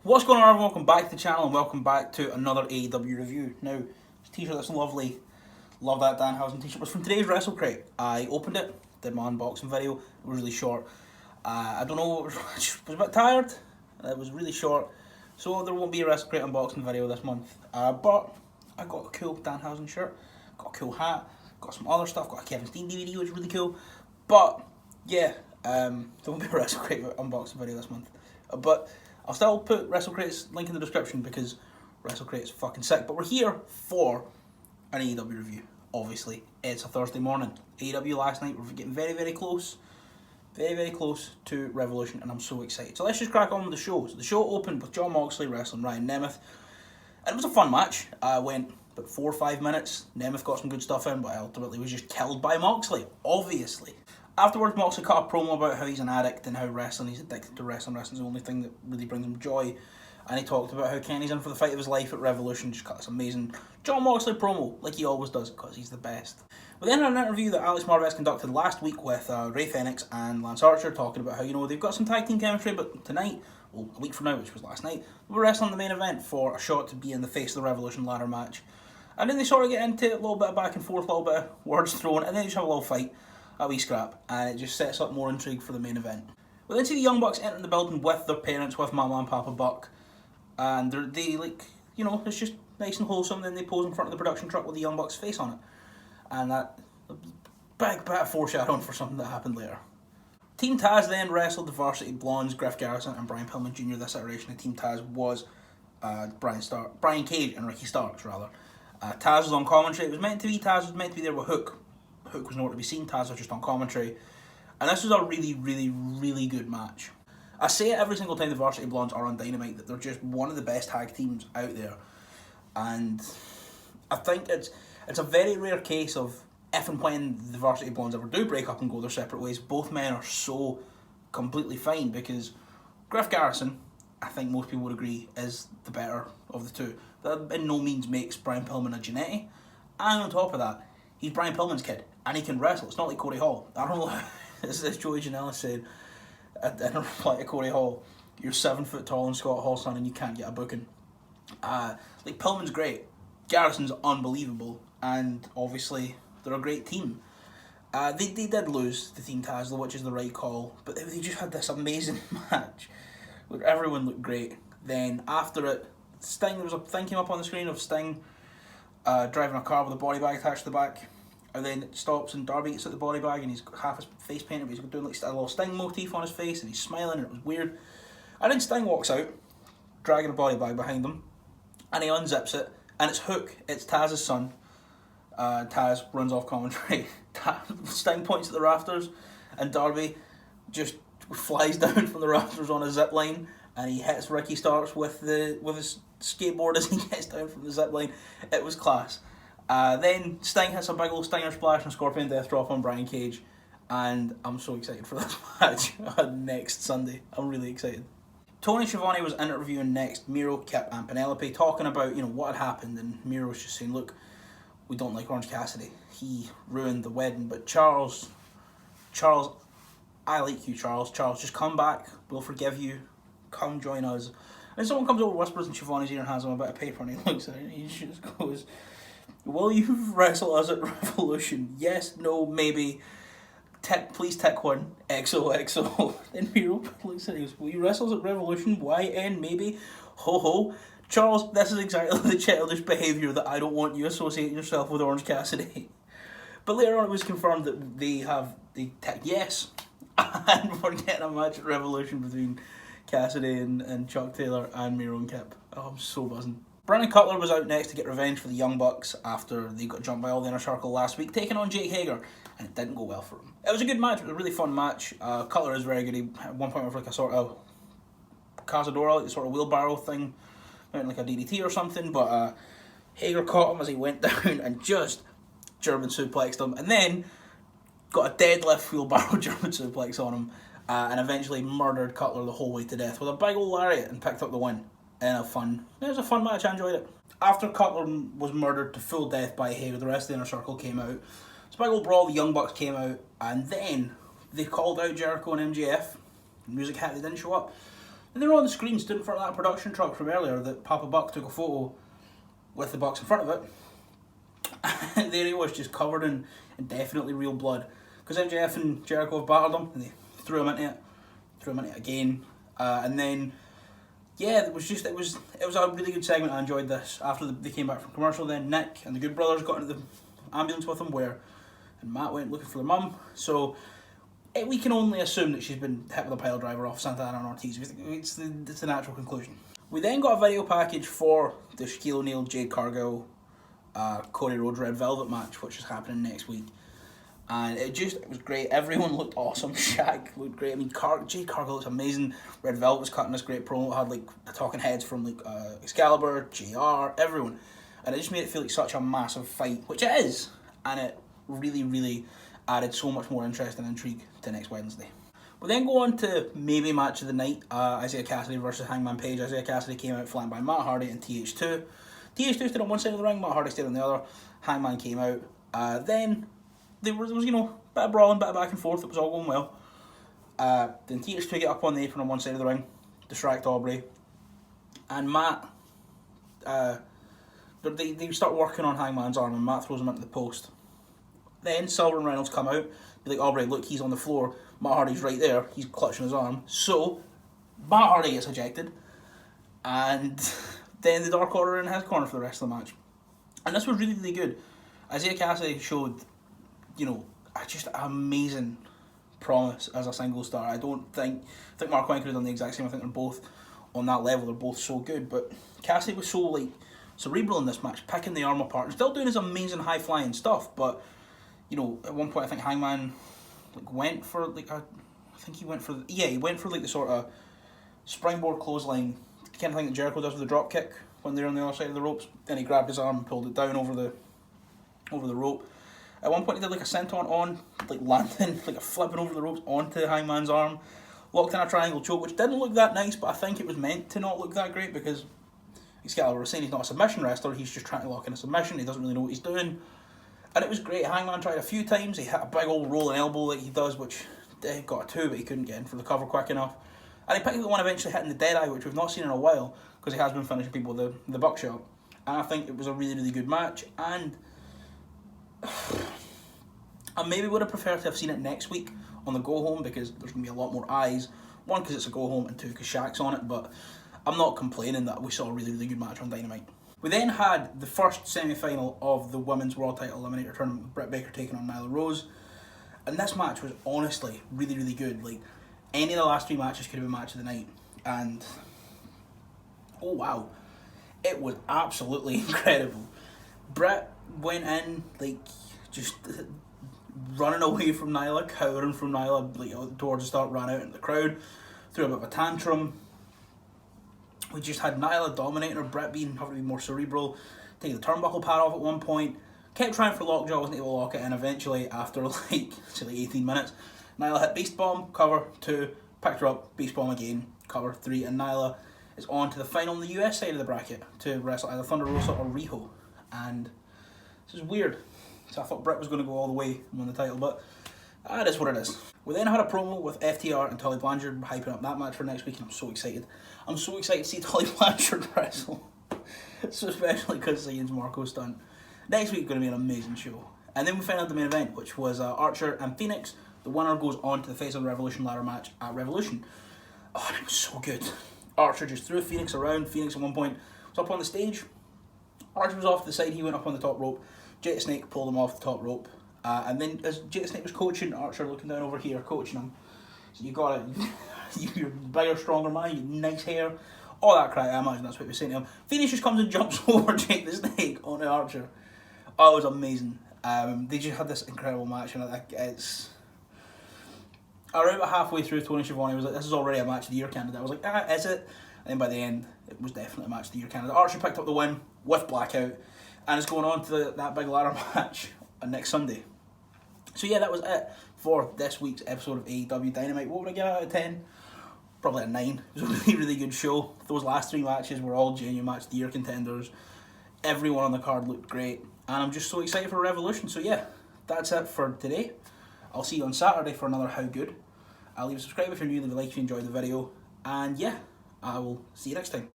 What's going on, everyone? Welcome back to the channel and welcome back to another AEW review. Now, this t-shirt that's lovely, love that Danhausen t-shirt, was from today's Wrestle Crate. I opened it, did my unboxing video, it was really short. I don't know, I was a bit tired, it was really short, so there won't be a Wrestle Crate unboxing video this month. But I got a cool Danhausen shirt, got a cool hat, got some other stuff, got a Kevin Steen DVD which is really cool. But, yeah, there won't be a Wrestle Crate unboxing video this month. But I'll still put Wrestle Crate's link in the description because Wrestle Crate is fucking sick. But we're here for an AEW review, obviously. It's a Thursday morning. AEW last night, we're getting very, very close. Very, very close to Revolution, and I'm so excited. So let's just crack on with the show. So the show opened with Jon Moxley wrestling Ryan Nemeth. And it was a fun match. Went about 4 or 5 minutes. Nemeth got some good stuff in, but ultimately was just killed by Moxley, obviously. Afterwards, Moxley cut a promo about how he's an addict and how he's addicted to wrestling. Wrestling's the only thing that really brings him joy. And he talked about how Kenny's in for the fight of his life at Revolution. Just cut this amazing Jon Moxley promo, like he always does, because he's the best. We then had an interview that Alex Marvez conducted last week with Rey Fenix and Lance Archer, talking about how, they've got some tag team chemistry, but tonight, well, a week from now, which was last night, we're wrestling the main event for a shot to be in the face of the Revolution ladder match. And then they sort of get into a little bit of back and forth, a little bit of words thrown, and then they just have a little fight. A wee scrap, and it just sets up more intrigue for the main event. We then see the Young Bucks entering the building with their parents, with Mama and Papa Buck, and it's just nice and wholesome. Then they pose in front of the production truck with the Young Bucks face on it, and that big bit of foreshadowing for something that happened later. Team Taz then wrestled the Varsity Blondes, Griff Garrison and Brian Pillman Jr. This iteration of Team Taz was Brian Cage and Ricky Starks rather. Taz was on commentary. It was meant to be Taz was meant to be there with Hook. Hook was nowhere to be seen, Taz was just on commentary. And this was a really, really, really good match. I say it every single time the Varsity Blondes are on Dynamite, that they're just one of the best tag teams out there. And I think it's a very rare case of if and when the Varsity Blondes ever do break up and go their separate ways, both men are so completely fine, because Griff Garrison, I think most people would agree, is the better of the two. That in no means makes Brian Pillman a Jannetty. And on top of that, he's Brian Pillman's kid, and he can wrestle. It's not like Corey Hall. I don't know. This is Joey Janela said in a reply to Corey Hall, "You're 7 foot tall and Scott Hall, son, and you can't get a booking." Pillman's great, Garrison's unbelievable, and obviously they're a great team. They did lose to Team Taz, which is the right call, but they just had this amazing match where everyone looked great. Then after it, Sting, there was a thing came up on the screen of Sting driving a car with a body bag attached to the back, and then it stops and Darby gets at the body bag and he's got half his face painted, but he's doing like a little Sting motif on his face and he's smiling, and it was weird. And then Sting walks out, dragging a body bag behind him, and he unzips it, and it's Hook, it's Taz's son. Taz runs off commentary. Sting points at the rafters, and Darby just flies down from the rafters on a zip line, and he hits Ricky Starks with his skateboard as he gets down from the zip line. It was class. Then Sting hits a big old Stinger Splash and Scorpion Death Drop on Brian Cage, and I'm so excited for this match next Sunday. I'm really excited. Tony Schiavone was interviewing next Miro, Kip and Penelope, talking about what had happened, and Miro was just saying, look, we don't like Orange Cassidy. He ruined the wedding, but Charles, I like you, Charles. Charles, just come back. We'll forgive you. Come join us. And someone comes over, whispers in Schiavone's ear and hands him a bit of paper, and he looks at it and he just goes, will you wrestle us at Revolution? Yes, no, maybe. Please tick one. XOXO. Then Miro looks at it and goes, will you wrestle us at Revolution? YN, maybe. Ho ho. Charles, this is exactly the childish behaviour that I don't want you associating yourself with Orange Cassidy. But later on it was confirmed that they ticked yes. And we're getting a match at Revolution between Kassidy and Chuck Taylor and Miro and Kip. Oh, I'm so buzzing. Brandon Cutler was out next to get revenge for the Young Bucks after they got jumped by all the Inner Circle last week, taking on Jake Hager, and it didn't go well for him. It was a good match. It was a really fun match. Cutler is very good. He at one point was like a sort of Cazadora, like a sort of wheelbarrow thing, like a DDT or something, but Hager caught him as he went down and just German suplexed him, and then got a deadlift wheelbarrow German suplex on him, and eventually murdered Cutler the whole way to death with a big old lariat and picked up the win. It was a fun match, I enjoyed it. After Cutler was murdered to full death by Hager, the rest of the Inner Circle came out. It's a big old brawl, the Young Bucks came out, and then they called out Jericho and MJF. The music hit, they didn't show up. And they were on the screen stood in front of that production truck from earlier that Papa Buck took a photo with the Bucks in front of it. And there he was, just covered in definitely real blood. Because MJF and Jericho have battered him, and they threw him into it again. And then, yeah, it was a really good segment. I enjoyed this. After they came back from commercial, then Nick and the Good Brothers got into the ambulance with him, and Matt went looking for their mum. So we can only assume that she's been hit with a pile driver off Santana and Ortiz. It's the natural conclusion. We then got a video package for the Shaquille O'Neal, Jade Cargill, Cody Rhodes Red Velvet match, which is happening next week. And it was great. Everyone looked awesome. Shaq looked great. I mean, Jade Cargill looks amazing. Red Velvet was cutting this great promo. It had like talking heads from Excalibur, JR, everyone. And it just made it feel like such a massive fight, which it is. And it really, really added so much more interest and intrigue to next Wednesday. We'll then go on to maybe match of the night, Isaiah Kassidy versus Hangman Page. Isaiah Kassidy came out flanked by Matt Hardy and TH2. TH2 stood on one side of the ring, Matt Hardy stayed on the other. Hangman came out. Then there was a bit of brawling, bit of back and forth. It was all going well. Then TH2 get up on the apron on one side of the ring, distract Aubrey. And Matt, they start working on Hangman's arm, and Matt throws him into the post. Then Silver and Reynolds come out, be like, Aubrey, look, he's on the floor. Matt Hardy's right there. He's clutching his arm. So, Matt Hardy gets ejected. And then the Dark Order are in his corner for the rest of the match. And this was really, really good. Isaiah Kassidy showed, just amazing promise as a single star. I think Mark Wayne could have done the exact same. I think they're both on that level. They're both so good. But Kassidy was so, cerebral in this match, picking the arm apart. And still doing his amazing high-flying stuff, but at one point I think Hangman went for the sort of springboard clothesline, the kind of thing that Jericho does with the drop kick when they're on the other side of the ropes. Then he grabbed his arm and pulled it down over the rope. At one point he did a senton on, landing, a flipping over the ropes onto Hangman's arm, locked in a triangle choke, which didn't look that nice, but I think it was meant to not look that great because Excalibur was saying he's not a submission wrestler, he's just trying to lock in a submission, he doesn't really know what he's doing. And it was great. Hangman tried a few times. He hit a big old rolling elbow like he does, which got a 2, but he couldn't get in for the cover quick enough. And he picked up the one eventually hitting the Deadeye, which we've not seen in a while, because he has been finishing people with the buckshot. And I think it was a really, really good match. And I maybe would have preferred to have seen it next week on the go home, because there's going to be a lot more eyes. 1, because it's a go home, and 2, because Shaq's on it. But I'm not complaining that we saw a really, really good match on Dynamite. We then had the first semi-final of the Women's World Title Eliminator Tournament with Britt Baker taking on Nyla Rose. And this match was honestly really, really good. Any of the last 3 matches could have been match of the night. And, oh wow, it was absolutely incredible. Britt went in, just running away from Nyla, cowering from Nyla, towards the start, ran out into the crowd, threw a bit of a tantrum. We just had Nyla dominating her, Britt having to be more cerebral, taking the turnbuckle pad off at one point, kept trying for lockjaw, wasn't able to lock it in. Eventually, after 18 minutes, Nyla hit Beast Bomb, cover 2, picked her up, Beast Bomb again, cover 3, and Nyla is on to the final on the US side of the bracket to wrestle either Thunder Rosa or Riho. And this is weird. So I thought Britt was going to go all the way and win the title, but that is what it is. We then had a promo with FTR and Tully Blanchard hyping up that match for next week, and I'm so excited. I'm so excited to see Tully Blanchard wrestle. So especially because Ian's Marco's done. Next week is going to be an amazing show. And then we found out the main event, which was Archer and Phoenix. The winner goes on to the Face of the Revolution ladder match at Revolution. Oh, and it was so good. Archer just threw Phoenix around. Phoenix at one point was up on the stage. Archer was off to the side, he went up on the top rope. Jake Snake pulled him off the top rope. And then as Jake Snake was coaching Archer, looking down over here, coaching him. So you got it. You're bigger, stronger man, you have nice hair. All that crap, I imagine that's what he was saying to him. Phoenix just comes and jumps over Jake the Snake onto Archer. Oh, it was amazing. They just had this incredible match, and it's... Around about halfway through, Tony Schiavone was like, this is already a match of the year candidate. I was like, is it? And then by the end, it was definitely a match of the year candidate. Archer picked up the win with Blackout, and is going on to that big ladder match next Sunday. So yeah, that was it for this week's episode of AEW Dynamite. What would I give out of 10? Probably a 9. It was a really, really good show. Those last 3 matches were all genuine match of the year contenders. Everyone on the card looked great, and I'm just so excited for Revolution. So yeah, that's it for today. I'll see you on Saturday for another How Good. I'll leave a subscribe if you're new, leave a like if you enjoyed the video, and yeah, I will see you next time.